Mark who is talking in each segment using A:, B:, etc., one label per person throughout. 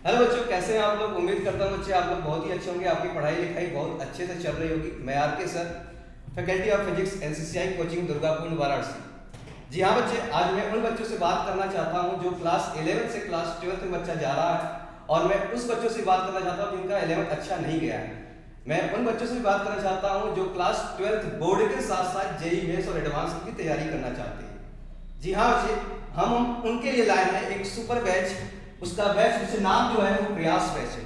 A: Hello बच्चों, कैसे हैं आप लोग। उम्मीद करता हूँ बच्चे आप लोग बहुत ही अच्छे होंगे। आपकी पढ़ाई लिखाई बहुत अच्छे से चल रही होगी। मैं R K sir, faculty of physics NCCI coaching Durgapur Varanasi. जी हाँ बच्चे, आज मैं उन बच्चों से बात करना चाहता हूँ जो क्लास 11 से क्लास 12 में बच्चा जा रहा है, और मैं उस बच्चों से बात करना चाहता हूँ जिनका 11th अच्छा नहीं गया है। मैं उन बच्चों से भी बात करना चाहता हूँ जो क्लास 12 बोर्ड के साथ साथ जेई मेंस और एडवांस की तैयारी करना चाहते हैं। जी हाँ बच्चे, हम उनके लिए लाए हैं एक सुपर बैच। उसका बैच उसे नाम जो है वो प्रयास बैच है।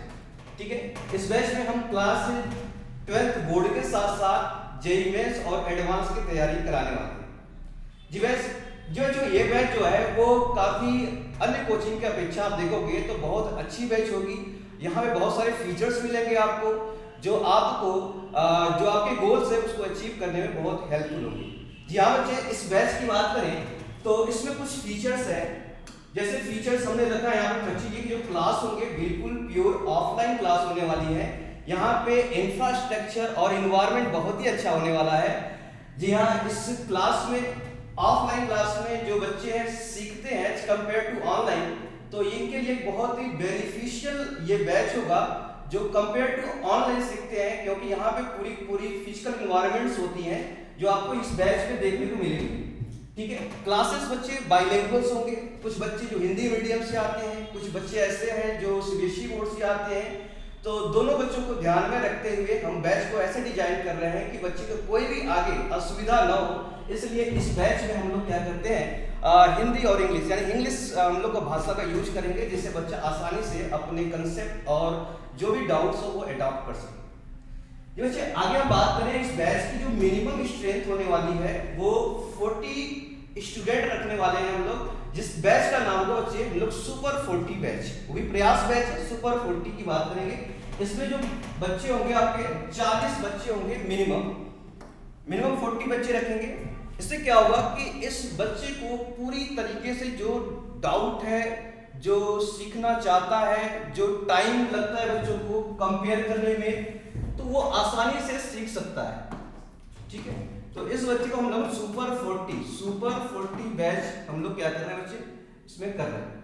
A: ठीक है, इस बैच में हम क्लास 12 बोर्ड के साथ साथ जेई मेंस और एडवांस की तैयारी कराने वाले हैं। जी बैच जो ये बैच जो है वो काफी अन्य कोचिंग की अपेक्षा आप देखोगे तो बहुत अच्छी बैच होगी। यहाँ पे बहुत सारे फीचर्स मिलेंगे आपको जो आपको जो आपके गोल्स है उसको अचीव करने में बहुत हेल्पफुल होंगी। जी हाँ बच्चे, इस बैच की बात करें तो इसमें कुछ फीचर्स हैं। जैसे फीचर्स हमने रखा है यहाँ पे बच्चे की जो क्लास होंगे बिल्कुल प्योर ऑफलाइन क्लास होने वाली है। यहाँ पे इंफ्रास्ट्रक्चर और इन्वायरमेंट बहुत ही अच्छा होने वाला है। जी हाँ, इस क्लास में ऑफलाइन क्लास में जो बच्चे हैं सीखते हैं कंपेयर टू ऑनलाइन, तो इनके लिए बहुत ही बेनिफिशियल ये बैच होगा जो कंपेयर टू ऑनलाइन सीखते हैं, क्योंकि यहाँ पे पूरी पूरी फिजिकल इन्वायरमेंट्स होती हैं जो आपको इस बैच में देखने को मिलेंगी। ठीक है, क्लासेस बच्चे बाइलिंगुअल्स होंगे। कुछ बच्चे जो हिंदी मीडियम से आते हैं, कुछ बच्चे ऐसे हैं जो सीबीएसई बोर्ड से आते हैं। तो दोनों बच्चों को ध्यान में रखते हुए हम बैच को ऐसे डिजाइन कर रहे हैं कि बच्चे को कोई भी आगे असुविधा ना हो। इसलिए इस बैच में हम लोग क्या करते हैं, हिंदी और इंग्लिश यानी इंग्लिश हम लोग भाषा का यूज करेंगे, जिससे बच्चा आसानी से अपने कंसेप्ट और जो भी डाउट्स हो वो अडॉप्ट कर सके। बच्चे आगे हम बात करें, इस बैच की जो मिनिमम स्ट्रेंथ होने वाली है वो 40 स्टूडेंट रखने वाले हैं हम लोग। जिस बैच का नाम होगा बच्चे हम लोग सुपर 40 बैच, वो भी प्रयास बैच है। सुपर 40 की बात करेंगे, इसमें जो बच्चे होंगे आपके 40 बच्चे होंगे मिनिमम 40 बच्चे रखेंगे। इससे क्या होगा कि इस बच्चे को पूरी तरीके से जो डाउट है, जो सीखना चाहता है, जो टाइम लगता है बच्चों को कंपेयर करने में, तो वो आसानी से सीख सकता है। ठीक है, तो इस बच्चे को हम लोग सुपर 40 बैच हम लोग क्या कर रहे हैं बच्चे, इसमें कर रहे हैं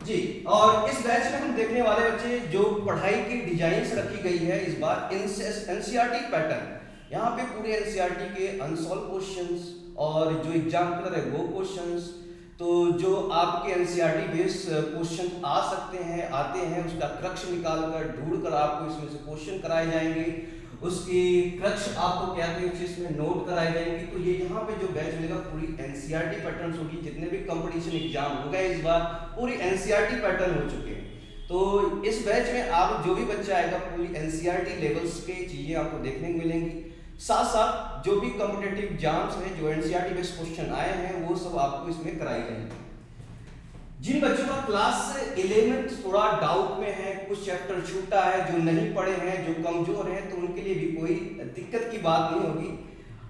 A: जी। और इस बैच में हम देखने वाले बच्चे जो पढ़ाई की डिजाइन रखी गई है इस बार एनसीईआरटी पैटर्न। यहाँ पे पूरे एनसीईआरटी के अनसॉल्व क्वेश्चंस और जो एग्जाम कलर है वो क्वेश्चंस, तो जो आपके एनसीईआरटी बेस्ड क्वेश्चन आ सकते हैं, आते हैं, उसका क्रक्ष निकाल कर ढूंढ कर आपको इसमें से क्वेश्चन कराए जाएंगे। उसकी क्रक्ष आपको क्या इसमें नोट कराई जाएंगी। तो ये यहाँ पे जो बैच मिलेगा पूरी एनसीईआरटी पैटर्न्स होगी। जितने भी कंपटीशन एग्जाम हो गए इस बार पूरी एनसीईआरटी पैटर्न हो चुके हैं। तो इस बैच में आप जो भी बच्चा आएगा पूरी एनसीईआरटी लेवल्स के चीजें आपको देखने को मिलेंगी। साथ साथ जो भी कॉम्पिटिटिव एग्जाम्स हैं, जो एनसीईआरटी बेस्ड क्वेश्चन आए हैं, वो सब आपको इसमें कराई जाएंगी। जिन बच्चों का क्लास 11 थोड़ा डाउट में है, कुछ चैप्टर छूटा है, जो नहीं पढ़े हैं, जो कमजोर हैं, तो उनके लिए भी कोई दिक्कत की बात नहीं होगी।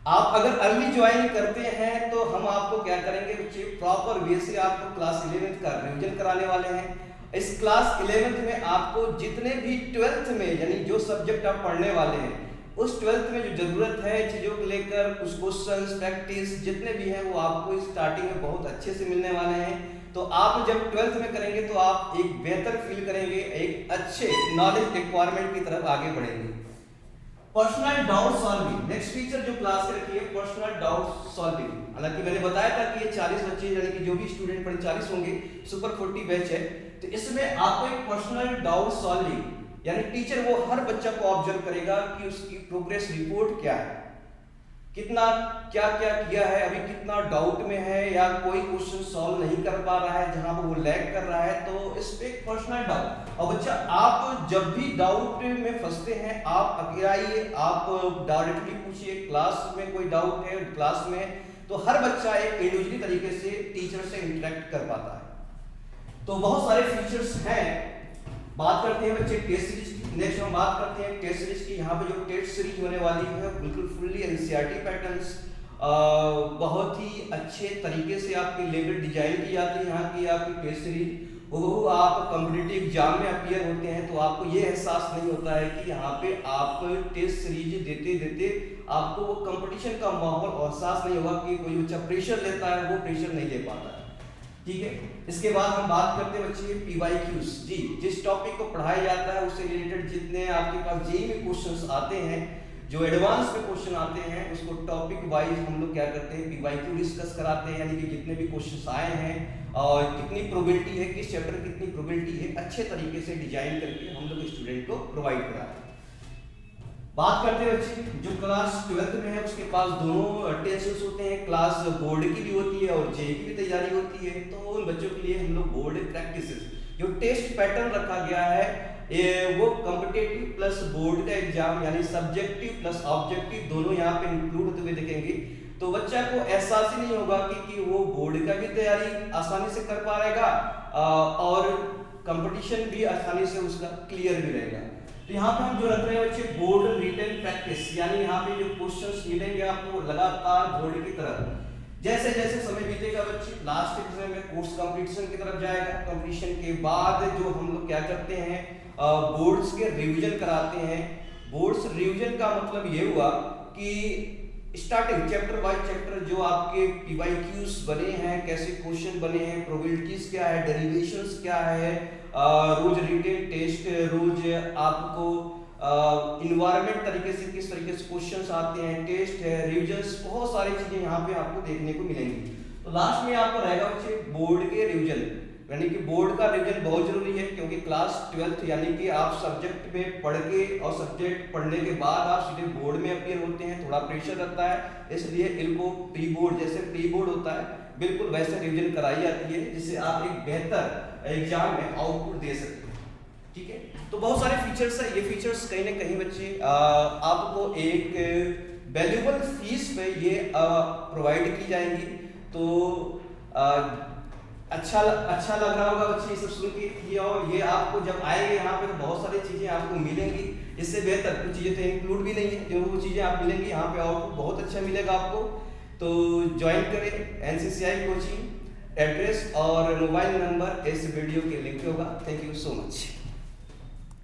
A: आप अगर अर्ली ज्वाइन करते हैं तो हम आपको क्या करेंगे बच्चे, प्रॉपर वे से आपको क्लास 11 का रिवीजन कराने वाले हैं। इस क्लास 11 में आपको जितने भी 12th में यानी जो सब्जेक्ट आप पढ़ने वाले हैं, उस 12th में जो जरूरत है चीजों को लेकर, कुछ क्वेश्चंस प्रैक्टिस जितने भी हैं वो आपको स्टार्टिंग में बहुत अच्छे से मिलने वाले हैं। तो आप जब 12th में करेंगे तो आप एक बेहतर फील करेंगे, एक अच्छे नॉलेज रिक्वायरमेंट की तरफ आगे बढ़ेंगे। Personal doubt solving next feature जो क्लास के रखी है, पर्सनल डाउट सॉल्विंग। हालांकि मैंने बताया था कि ये 40 बच्चे यानी कि जो भी स्टूडेंट 40 होंगे, सुपर 40 बैच है, तो इसमें आपको एक पर्सनल डाउट सॉल्विंग यानी टीचर वो हर बच्चा को ऑब्जर्व करेगा कि उसकी प्रोग्रेस रिपोर्ट क्या है, कितना क्या क्या किया है, अभी कितना डाउट में है, या कोई क्वेश्चन सॉल्व नहीं कर पा रहा है, जहां पर वो लैग कर रहा है, तो इस पे पर्सनल डाउट। और बच्चा आप जब भी डाउट में फंसते हैं आप अकेले आइए, आप डायरेक्टली पूछिए। क्लास में कोई डाउट है क्लास में, तो हर बच्चा एक इंडिविजुअली तरीके से टीचर से इंटरेक्ट कर पाता है। तो बहुत सारे फीचर्स हैं। बात करते हैं बच्चे टेस्ट सीरीज की। नेक्स्ट हम बात करते हैं टेस्ट सीरीज की। यहाँ पे जो टेस्ट सीरीज होने वाली है बिल्कुल फुल्ली एनसीईआरटी पैटर्न्स, बहुत ही अच्छे तरीके से आपकी लेवल डिजाइन की जाती है। यहाँ की आपकी टेस्ट सीरीज वो आप कॉम्पिटिटिव एग्जाम में अपीयर होते हैं तो आपको ये एहसास नहीं होता है कि यहाँ पे आप टेस्ट सीरीज देते देते आपको वो कंपटीशन का माहौल एहसास नहीं होगा कि कोई बच्चा प्रेशर लेता है, वो प्रेशर नहीं ले पाता है। ठीक है। इसके बाद हम बात करते हैं बच्चे PYQs। जी, जिस टॉपिक को पढ़ाया जाता है उससे रिलेटेड जितने आपके पास जेईई में क्वेश्चंस आते हैं, जो एडवांस में क्वेश्चन आते हैं, उसको टॉपिक वाइज हम लोग क्या करते हैं, PYQ डिस्कस कराते हैं। यानी कि जितने भी क्वेश्चंस आए हैं और कितनी प्रोबेबिलिटी है, किस चैप्टर की कितनी प्रोबेबिलिटी है, अच्छे तरीके से डिजाइन करके हम लोग स्टूडेंट को प्रोवाइड कराते हैं। बात करते हैं बच्चे जो क्लास 12th में है उसके पास दोनों टेंशन्स होते हैं, क्लास बोर्ड की भी होती है और जेईई की भी तैयारी होती है। तो उन बच्चों के लिए हम लोग बोर्ड प्रैक्टिसेस जो टेस्ट पैटर्न रखा गया है वो कॉम्पिटिटिव प्लस बोर्ड का एग्जाम यानी सब्जेक्टिव प्लस ऑब्जेक्टिव दोनों यहाँ पे इंक्लूड होते हुए दिखेंगे। तो बच्चा को एहसास ही नहीं होगा कि वो बोर्ड का भी तैयारी आसानी से कर पाएगा और कंपटीशन भी आसानी से उसका क्लियर भी रहेगा। तो यहाँ पे हम जो रख रहे हैं बच्चे बोर्ड रिटन प्रैक्टिस, यानी यहाँ पे जो क्वेश्चंस मिलेंगे आपको लगातार बोर्ड की तरफ, जैसे जैसे समय बीतेगा बच्चे लास्ट एग्जाम में कोर्स कंपटीशन की तरफ जाएगा। कंपटीशन के बाद जो हम लोग क्या करते हैं, बोर्ड्स के रिवीजन कराते हैं। बोर्ड्स रिवीजन का मतलब ये हुआ कि स्टार्टिंग चैप्टर वाइज चैप्टर जो आपके PYQs बने हैं, कैसे क्वेश्चन बने हैं, प्रोबेबिलिटीज क्या है, डेरिवेशंस क्या है, रोज रिटेन टेस्ट, रोज आपको इन्वायरमेंट तरीके से किस तरीके से क्वेश्चंस आते हैं, टेस्ट है, रिविजन्स, बहुत सारी चीजें यहाँ पे आपको देखने को मिलेंगी। तो लास्ट में आपको रहेगा बच्चे बोर्ड के रिविजन, यानी कि बोर्ड का रिविजन बहुत जरूरी है क्योंकि क्लास 12th यानी कि आप सब्जेक्ट में पढ़ के और सब्जेक्ट पढ़ने के बाद आप सीधे बोर्ड में अपीयर होते हैं, थोड़ा प्रेशर रहता है, इसलिए इनको प्री बोर्ड जैसे प्री बोर्ड होता है बिल्कुल वैसे रिविजन कराई जाती है जिससे आप एक बेहतर एग्जाम में आउटपुट दे सकते हैं। ठीक है, तो बहुत सारे फीचर्स है, ये फीचर्स कहीं ना कहीं बच्चे आपको एक वैल्यूएबल फीस पे ये प्रोवाइड की जाएंगी। तो अच्छा लग रहा होगा बच्चे ये सब सुन के ये, और ये आपको जब आएंगे यहाँ पे तो बहुत सारी चीजें आपको मिलेंगी। इससे बेहतर कुछ चीजें तो इंक्लूड भी नहीं है, जो वो चीजें आप मिलेंगी यहाँ पे आउटपुट बहुत अच्छा मिलेगा आपको। तो ज्वाइन करें NCCI कोचिंग, एड्रेस और मोबाइल नंबर इस वीडियो के लिंक पे होगा। Thank you so much.